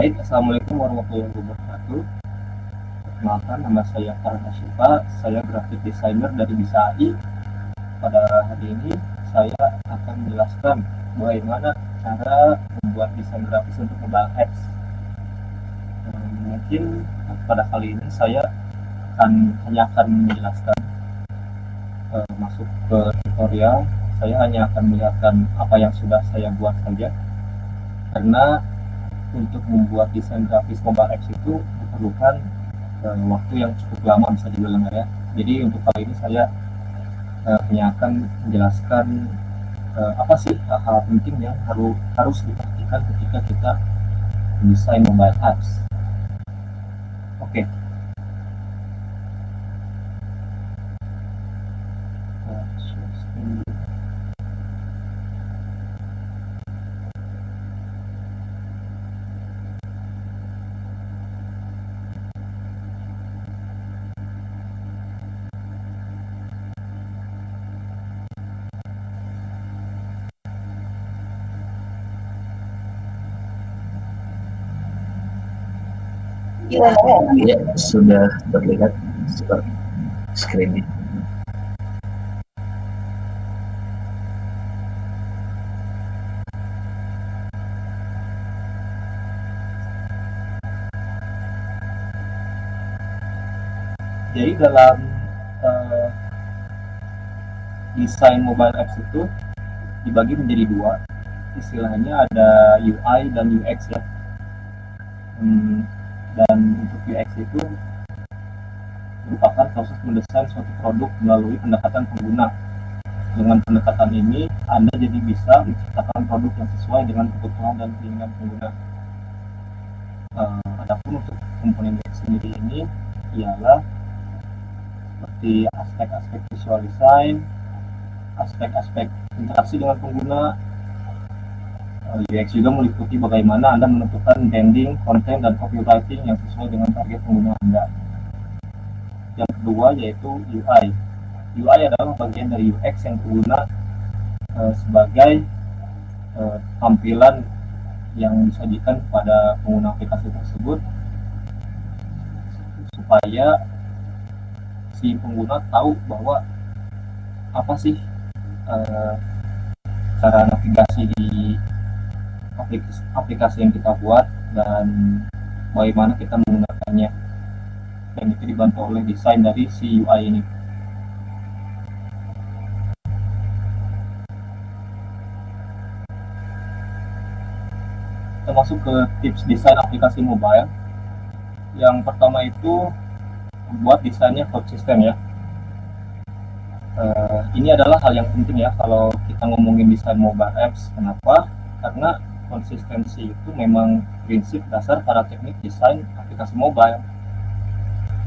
Baik, Assalamualaikum warahmatullahi wabarakatuh. Perkenalkan, nama saya Farhan Ashifa, saya graphic designer dari Bisa AI. Pada hari ini saya akan menjelaskan bagaimana cara membuat desain grafis untuk mobile apps. Mungkin pada kali ini saya hanya akan menjelaskan, masuk ke tutorial. Saya hanya akan melihatkan apa yang sudah saya buat saja, karena untuk membuat desain grafis mobile apps itu diperlukan waktu yang cukup lama, bisa dibilang ya. Jadi untuk kali ini saya hanya akan menjelaskan apa sih hal-hal penting yang harus diperhatikan ketika kita mendesain mobile apps. Oke. Ya, sudah terlihat seperti screen-nya. Jadi dalam desain mobile apps itu dibagi menjadi dua, istilahnya ada UI dan UX ya. Dan untuk UX itu merupakan proses mendesain suatu produk melalui pendekatan pengguna. Dengan pendekatan ini, Anda jadi bisa menciptakan produk yang sesuai dengan kebutuhan dan keinginan pengguna. Adapun untuk komponen UX sendiri ini ialah seperti aspek-aspek visual design, aspek-aspek interaksi dengan pengguna. UX juga meliputi bagaimana Anda menentukan branding, konten, dan copywriting yang sesuai dengan target pengguna Anda. Yang kedua yaitu UI. UI adalah bagian dari UX yang berguna sebagai tampilan yang disajikan kepada pengguna aplikasi tersebut, supaya si pengguna tahu bahwa apa sih cara navigasi di aplikasi yang kita buat dan bagaimana kita menggunakannya, dan itu dibantu oleh desain dari si UI ini. Kita masuk ke tips desain aplikasi mobile. Yang pertama itu membuat desainnya konsisten ya. Ini adalah hal yang penting ya kalau kita ngomongin desain mobile apps. Kenapa? Karena konsistensi itu memang prinsip dasar pada teknik desain aplikasi mobile.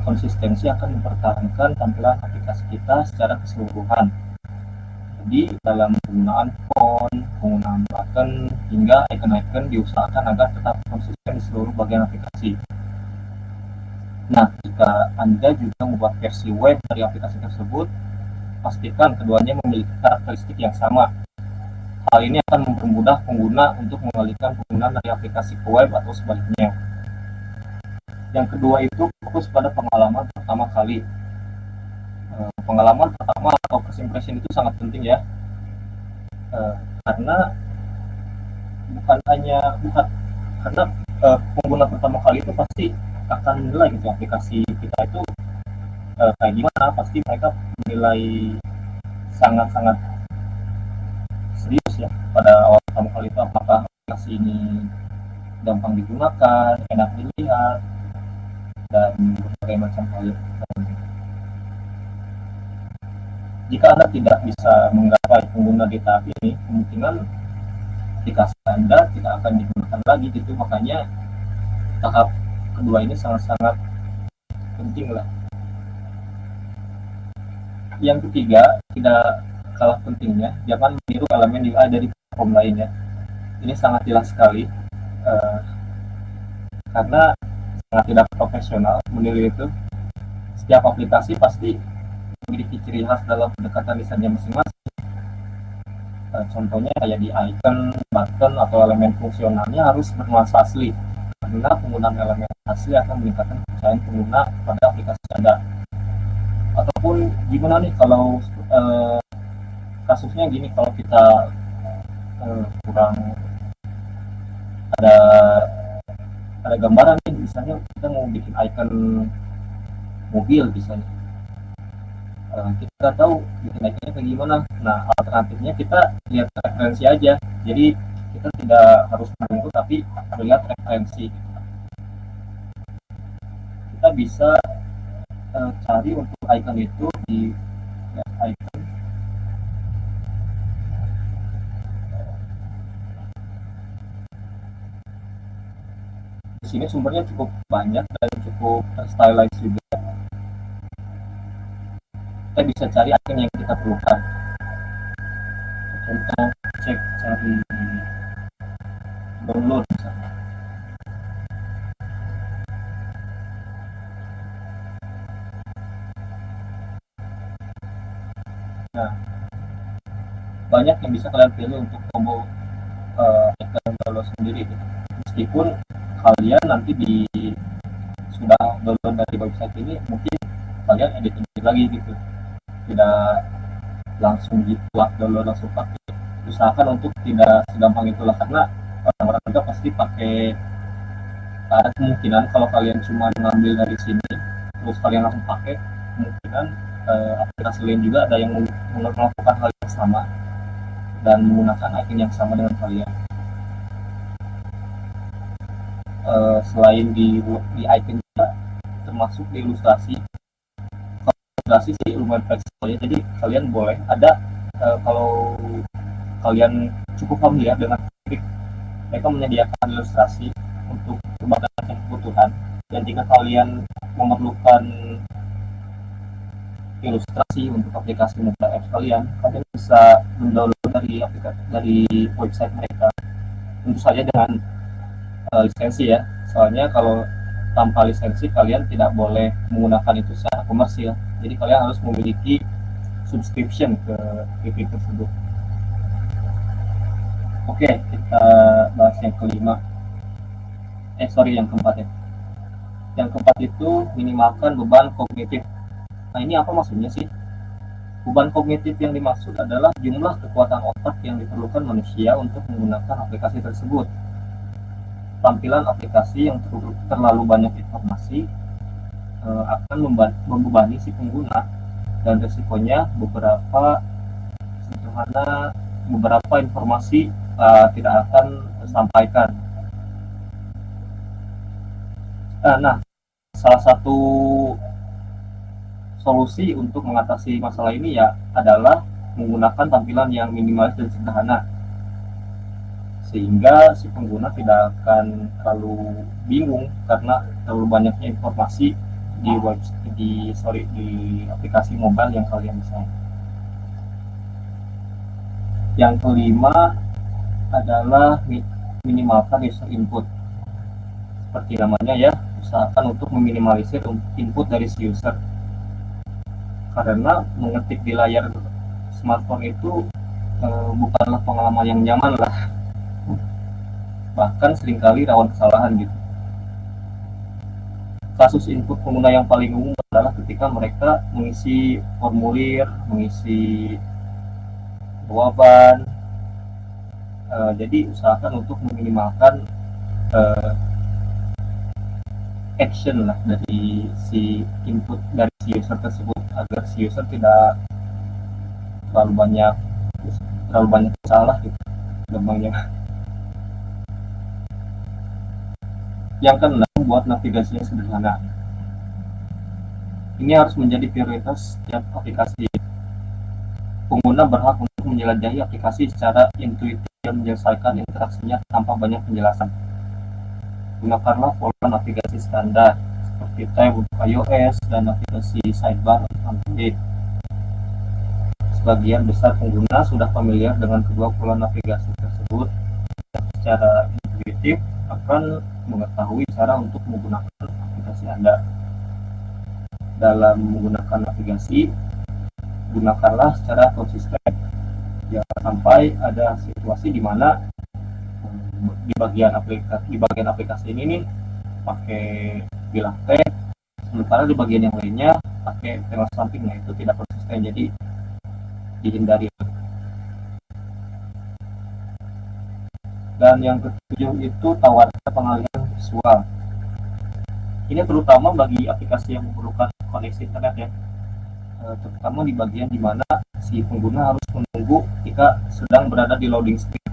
Konsistensi akan mempertahankan tampilan aplikasi kita secara keseluruhan. Jadi dalam penggunaan font, penggunaan button, hingga icon-icon diusahakan agar tetap konsisten di seluruh bagian aplikasi. Nah, jika Anda juga membuat versi web dari aplikasi tersebut, pastikan keduanya memiliki karakteristik yang sama. Hal ini akan mempermudah pengguna untuk mengalihkan penggunaan dari aplikasi ke web atau sebaliknya. Yang kedua itu fokus pada pengalaman pertama kali. Pengalaman pertama atau first impression itu sangat penting ya, karena karena pengguna pertama kali itu pasti akan menilai gitu aplikasi kita itu kayak gimana. Pasti mereka menilai sangat-sangat serius ya pada awal pertama kali itu, apakah aplikasi ini gampang digunakan, enak dilihat, dan berbagai macam hal. Jika Anda tidak bisa menggapai pengguna di tahap ini, kemungkinan aplikasi Anda tidak akan digunakan lagi gitu. Makanya tahap kedua ini sangat-sangat penting lah. Yang ketiga, tidak kalah pentingnya, jangan meniru elemen UI dari platform lain ya. Ini sangat jelas sekali, karena sangat tidak profesional meniru itu. Setiap aplikasi pasti memiliki ciri khas dalam pendekatan desainnya masing-masing. Contohnya kayak di icon, button, atau elemen fungsionalnya harus bernuansa asli. karena penggunaan elemen asli akan meningkatkan kepercayaan pengguna pada aplikasi Anda. Ataupun gimana nih kalau kasusnya gini, kalau kita kurang ada gambaran nih, misalnya kita mau bikin icon mobil misalnya, kita tahu bikin iconnya kayak gimana. Nah, alternatifnya kita lihat referensi aja, jadi kita tidak harus menunggu tapi melihat referensi. Kita bisa cari untuk icon itu di icon. Di sini sumbernya cukup banyak dan cukup stylized juga. Kita bisa cari icon yang kita perlukan. Contoh, cari download misalnya. Nah, banyak yang bisa kalian pilih untuk combo icon download sendiri gitu. Meskipun kalian nanti sudah download dari website ini, mungkin kalian edit lagi gitu, tidak langsung buat download langsung pakai. Usahakan untuk tidak segampang itulah, karena orang-orang juga pasti pakai. Ada kemungkinan kalau kalian cuma ngambil dari sini terus kalian langsung pakai, kemungkinan aplikasi lain juga ada yang melakukan hal yang sama dan menggunakan icon yang sama dengan kalian. Selain di icon juga termasuk di ilustrasi. Kalau ilustrasi sih lumayan fleksibel ya, jadi kalian boleh ada kalau kalian cukup familiar dengan Trik, mereka menyediakan ilustrasi untuk berbagai kebutuhan, dan jika kalian memerlukan ilustrasi untuk aplikasi mobile apps kalian bisa mendownload dari website mereka, tentu saja dengan lisensi ya. Soalnya kalau tanpa lisensi kalian tidak boleh menggunakan itu secara komersil, jadi kalian harus memiliki subscription ke Trik tersebut. Oke, kita bahas yang kelima. Yang keempat ya. Yang keempat itu minimalkan beban kognitif. Nah, ini apa maksudnya sih? Beban kognitif yang dimaksud adalah jumlah kekuatan otak yang diperlukan manusia untuk menggunakan aplikasi tersebut. Tampilan aplikasi yang terlalu banyak informasi akan membebani si pengguna, dan resikonya beberapa informasi tidak akan tersampaikan. Nah, salah satu solusi untuk mengatasi masalah ini ya adalah menggunakan tampilan yang minimalis dan sederhana, sehingga si pengguna tidak akan terlalu bingung karena terlalu banyaknya informasi di aplikasi mobile yang kalian desain. Yang kelima adalah minimalkan user input. Seperti namanya ya, usahakan untuk meminimalisir input dari si user, karena mengetik di layar smartphone itu bukanlah pengalaman yang nyaman lah, bahkan seringkali rawan kesalahan gitu. Kasus input pengguna yang paling umum adalah ketika mereka mengisi formulir, mengisi jawaban. Jadi usahakan untuk meminimalkan action lah dari si input dari si user tersebut, agar si user tidak terlalu banyak salah gitu gampangnya. Yang keenam, buat navigasinya sederhana. Ini harus menjadi prioritas setiap aplikasi. Pengguna berhak untuk menjelajahi aplikasi secara intuitif dan menyelesaikan interaksinya tanpa banyak penjelasan. Gunakanlah pola navigasi standar seperti tab untuk iOS dan navigasi sidebar untuk Android. Sebagian besar pengguna sudah familiar dengan kedua pola navigasi tersebut, dan secara intuitif akan mengetahui cara untuk menggunakan aplikasi Anda. Dalam menggunakan navigasi, gunakanlah secara konsisten. Jangan sampai ada situasi di mana di bagian aplikasi ini nih pakai bilah T, sementara di bagian yang lainnya pakai panel sampingnya itu tidak konsisten, jadi dihindari. Dan yang ketujuh itu tawarkan pengalihan visual. Ini terutama bagi aplikasi yang memerlukan koneksi internet ya, terutama di bagian dimana si pengguna harus menunggu ketika sedang berada di loading screen.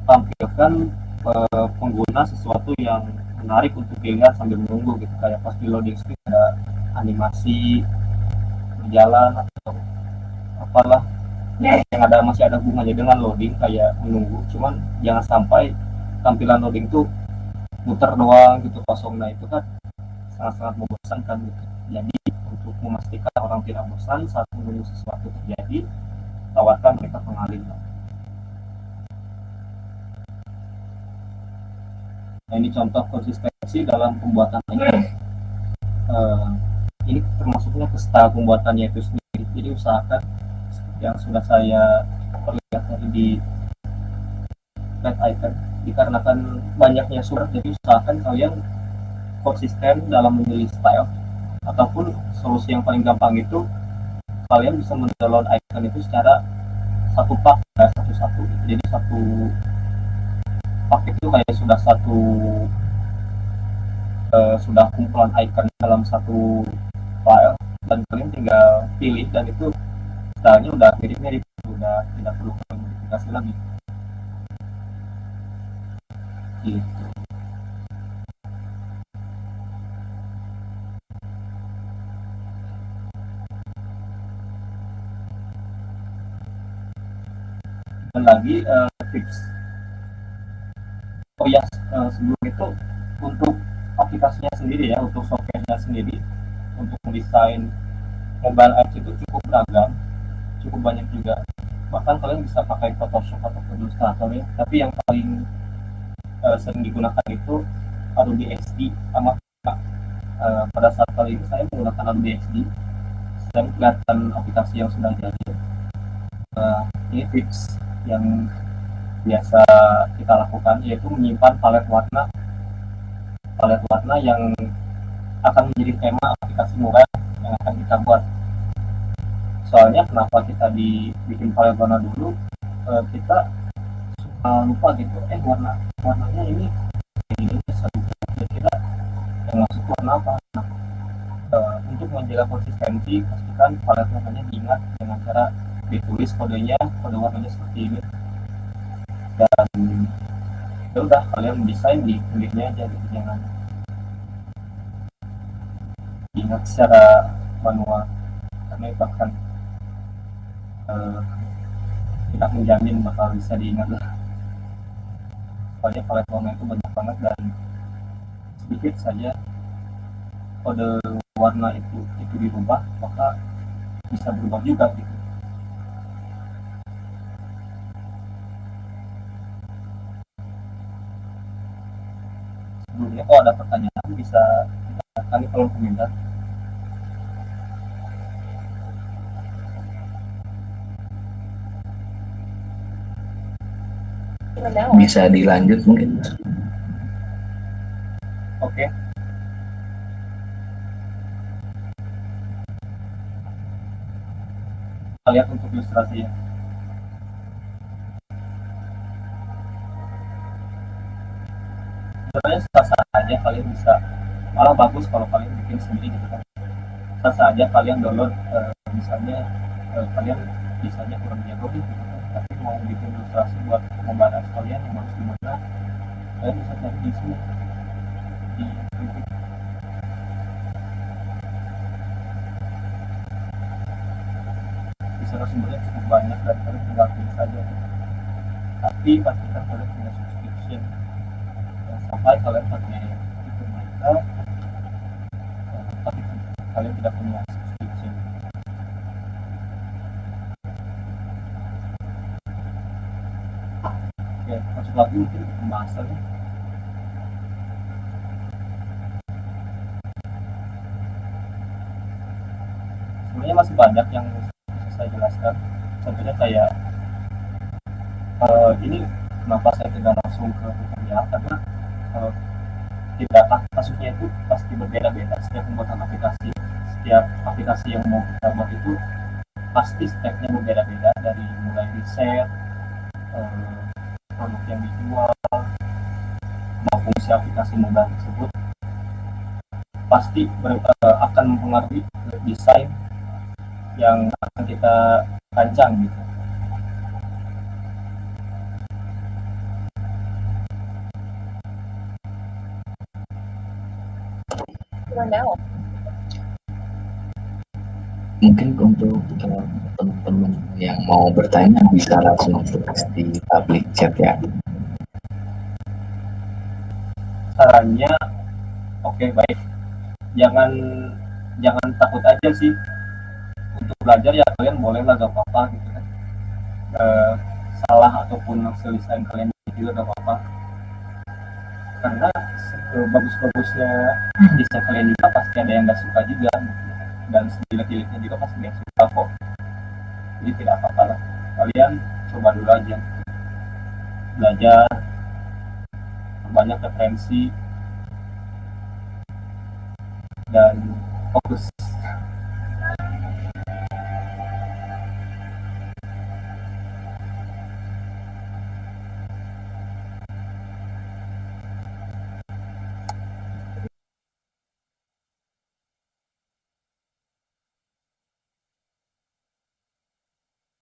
Tampilkan pengguna sesuatu yang menarik untuk dilihat sambil menunggu gitu, kayak pas di loading screen ada animasi berjalan atau apalah yang ada masih ada hubungannya dengan loading kayak menunggu, cuman jangan sampai tampilan loading tuh muter doang gitu kosong. Nah itu kan sangat-sangat membosankan gitu. Jadi untuk memastikan orang tidak bosan saat menunggu sesuatu terjadi, tawarkan mereka pengalih. Nah ini contoh konsistensi dalam pembuatan ini. Ini termasuknya ke style pembuatannya itu sendiri. Jadi usahakan yang sudah saya perlihatkan di red icon, dikarenakan banyaknya surat, jadi usahakan kalian konsisten dalam memilih style, ataupun solusi yang paling gampang itu kalian bisa mendownload icon itu secara satu pak, satu-satu. Jadi satu paket itu kayak sudah kumpulan icon dalam satu file, dan kalian tinggal pilih, dan itu stylenya udah mirip-mirip, udah tidak perlu modifikasi lagi gitu. Dan lagi tips, oh ya, sebelum itu untuk aplikasinya sendiri ya, untuk softwarenya sendiri, untuk mendesain mobile apps itu cukup beragam, cukup banyak juga. Bahkan kalian bisa pakai Photoshop atau Illustrator ya, tapi yang paling sering digunakan itu Adobe XD sama pada saat kali ini saya menggunakan Adobe XD. Saya kelihatan aplikasi yang sudah jadi. Ini tips yang biasa kita lakukan, yaitu menyimpan palet warna yang akan menjadi tema aplikasi mobile yang akan kita buat. Soalnya kenapa kita dibikin palet warna dulu, kita suka lupa gitu, warnanya ini kira-kira yang masuk warna apa. Untuk menjaga konsistensi, pastikan palet warnanya diingat dengan cara ditulis kode warnanya seperti ini, dan ya udah kalian desain di kulitnya aja gitu, jangan diingat secara manual, karena itu akan tidak menjamin bakal bisa diingat lah. Soalnya palet warna itu banyak banget, dan sedikit saja kode warna itu dirubah, maka bisa berubah juga gitu. Sebelumnya kalau ada pertanyaan bisa ditanyakan di kolom komentar. Bisa dilanjut mungkin. Oke. Kita lihat untuk ilustrasi ya. Sebenarnya sah-sah aja kalian bisa, malah bagus kalau kalian bikin sendiri gitu kan. Sah-sah aja kalian download, misalnya kalian bisanya kurang jago gitu kan, tapi mau bikin ilustrasi buat mobile apps kalian yang harus gimana, kalian bisa cari di sini di YouTube. Di sana sumbernya cukup banyak dan kalian tinggal pilih saja. Tapi pastikan kalian punya subscription. Sampai kalian pakai itu mereka, tapi kalian tidak punya subscription. Oke, masuk lagi mungkin ke pembahasannya. Sebenarnya masih banyak yang bisa saya jelaskan. Contohnya kayak ini kenapa saya tidak langsung ke tutorial, karena tidak, kasusnya itu pasti berbeda-beda setiap pembuatan aplikasi. Setiap aplikasi yang mau kita buat itu pasti stepnya berbeda-beda, dari mulai riset, eh, produk yang dijual, maupun si aplikasi mobile tersebut pasti akan mempengaruhi desain yang akan kita rancang gitu. Mungkin untuk teman-teman yang mau bertanya bisa langsung tulis di public chat ya. Sarannya, oke, baik, jangan jangan takut aja sih untuk belajar, ya kalian boleh lah, gak apa-apa gitu kan. Eh, Salah ataupun hasil desain kalian juga gak apa-apa, karena bagus-bagusnya desain kalian juga pasti ada yang gak suka juga, dan sejelek-jeleknya juga pasti ada yang suka kok. Jadi tidak apa-apa lah, kalian coba dulu aja belajar, banyak referensi, dan fokus